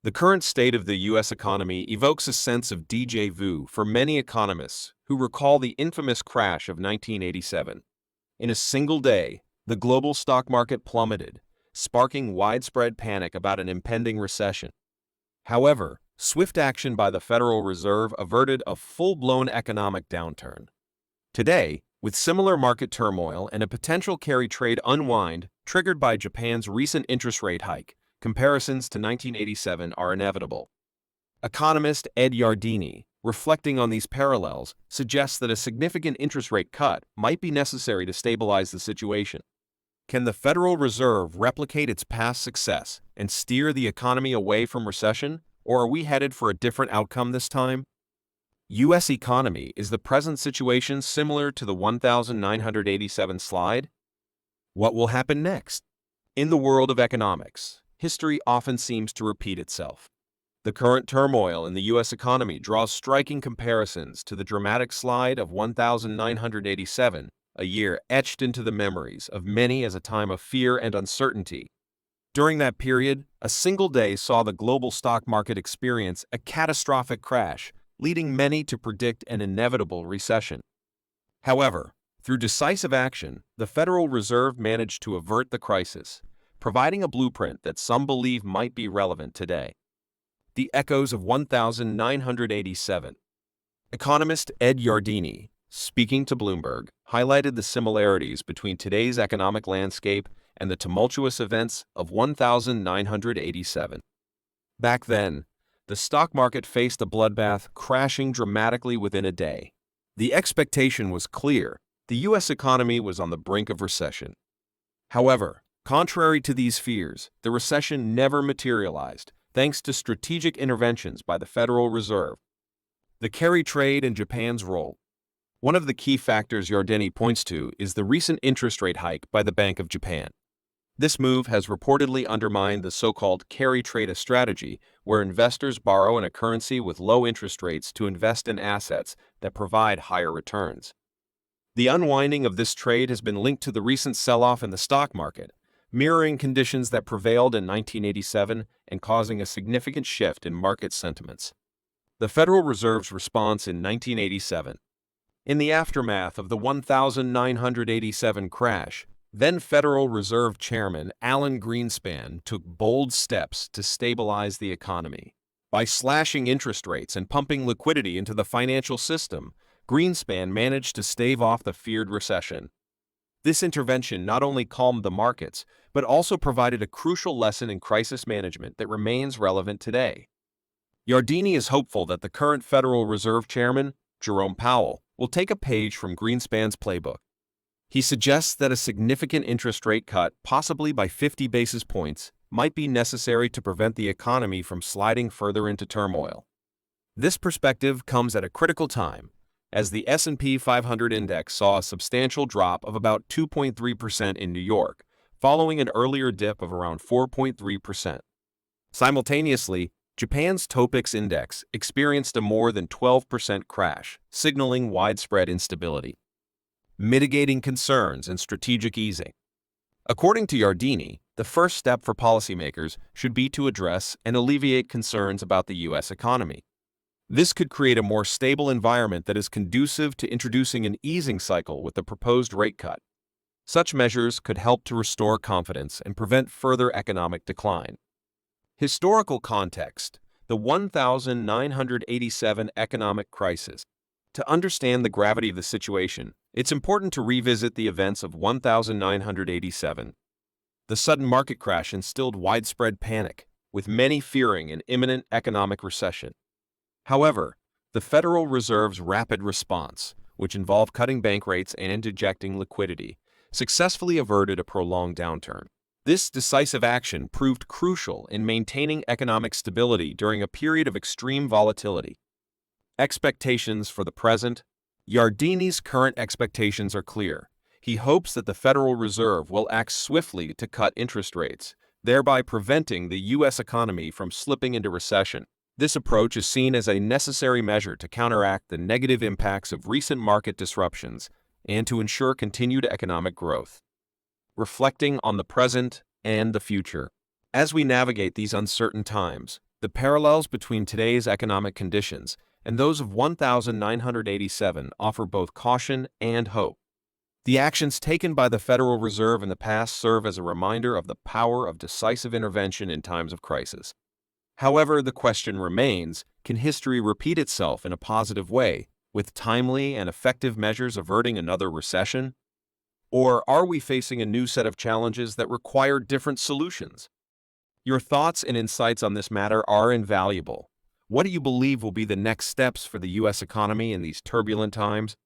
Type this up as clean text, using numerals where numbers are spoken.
The current state of the U.S. economy evokes a sense of déjà vu for many economists who recall the infamous crash of 1987. In a single day, the global stock market plummeted, sparking widespread panic about an impending recession. However, swift action by the Federal Reserve averted a full-blown economic downturn. Today, with similar market turmoil and a potential carry trade unwind triggered by Japan's recent interest rate hike, comparisons to 1987 are inevitable. Economist Ed Yardeni, reflecting on these parallels, suggests that a significant interest rate cut might be necessary to stabilize the situation. Can the Federal Reserve replicate its past success and steer the economy away from recession, or are we headed for a different outcome this time? U.S. economy, is the present situation similar to the 1987 slide? What will happen next? In the world of economics, history often seems to repeat itself. The current turmoil in the U.S. economy draws striking comparisons to the dramatic slide of 1987, a year etched into the memories of many as a time of fear and uncertainty. During that period, a single day saw the global stock market experience a catastrophic crash, leading many to predict an inevitable recession. However, through decisive action, the Federal Reserve managed to avert the crisis, providing a blueprint that some believe might be relevant today. The echoes of 1987. Economist Ed Yardeni, speaking to Bloomberg, highlighted the similarities between today's economic landscape and the tumultuous events of 1987. Back then, the stock market faced a bloodbath, crashing dramatically within a day. The expectation was clear: the U.S. economy was on the brink of recession. However, contrary to these fears, the recession never materialized, thanks to strategic interventions by the Federal Reserve. The carry trade and Japan's role. One of the key factors Yardeni points to is the recent interest rate hike by the Bank of Japan. This move has reportedly undermined the so-called carry trade strategy, where investors borrow in a currency with low interest rates to invest in assets that provide higher returns. The unwinding of this trade has been linked to the recent sell-off in the stock market, mirroring conditions that prevailed in 1987 and causing a significant shift in market sentiments. The Federal Reserve's response in 1987. In the aftermath of the 1987 crash, then Federal Reserve Chairman Alan Greenspan took bold steps to stabilize the economy. By slashing interest rates and pumping liquidity into the financial system, Greenspan managed to stave off the feared recession. This intervention not only calmed the markets, but also provided a crucial lesson in crisis management that remains relevant today. Yardeni is hopeful that the current Federal Reserve Chairman, Jerome Powell, will take a page from Greenspan's playbook. He suggests that a significant interest rate cut, possibly by 50 basis points, might be necessary to prevent the economy from sliding further into turmoil. This perspective comes at a critical time, as the S&P 500 index saw a substantial drop of about 2.3% in New York, following an earlier dip of around 4.3%. Simultaneously, Japan's Topix index experienced a more than 12% crash, signaling widespread instability. Mitigating concerns and strategic easing. According to Yardeni, the first step for policymakers should be to address and alleviate concerns about the U.S. economy. This could create a more stable environment that is conducive to introducing an easing cycle with the proposed rate cut. Such measures could help to restore confidence and prevent further economic decline. Historical context: the 1987 economic crisis. To understand the gravity of the situation, it's important to revisit the events of 1987. The sudden market crash instilled widespread panic, with many fearing an imminent economic recession. However, the Federal Reserve's rapid response, which involved cutting bank rates and injecting liquidity, successfully averted a prolonged downturn. This decisive action proved crucial in maintaining economic stability during a period of extreme volatility. Expectations for the present. Yardeni's current expectations are clear. He hopes that the Federal Reserve will act swiftly to cut interest rates, thereby preventing the U.S. economy from slipping into recession. This approach is seen as a necessary measure to counteract the negative impacts of recent market disruptions and to ensure continued economic growth. Reflecting on the present and the future. As we navigate these uncertain times, The parallels between today's economic conditions and those of 1987 offer both caution and hope. The actions taken by the Federal Reserve in the past serve as a reminder of the power of decisive intervention in times of crisis. However, the question remains, can history repeat itself in a positive way, with timely and effective measures averting another recession? Or are we facing a new set of challenges that require different solutions? Your thoughts and insights on this matter are invaluable. What do you believe will be the next steps for the U.S. economy in these turbulent times?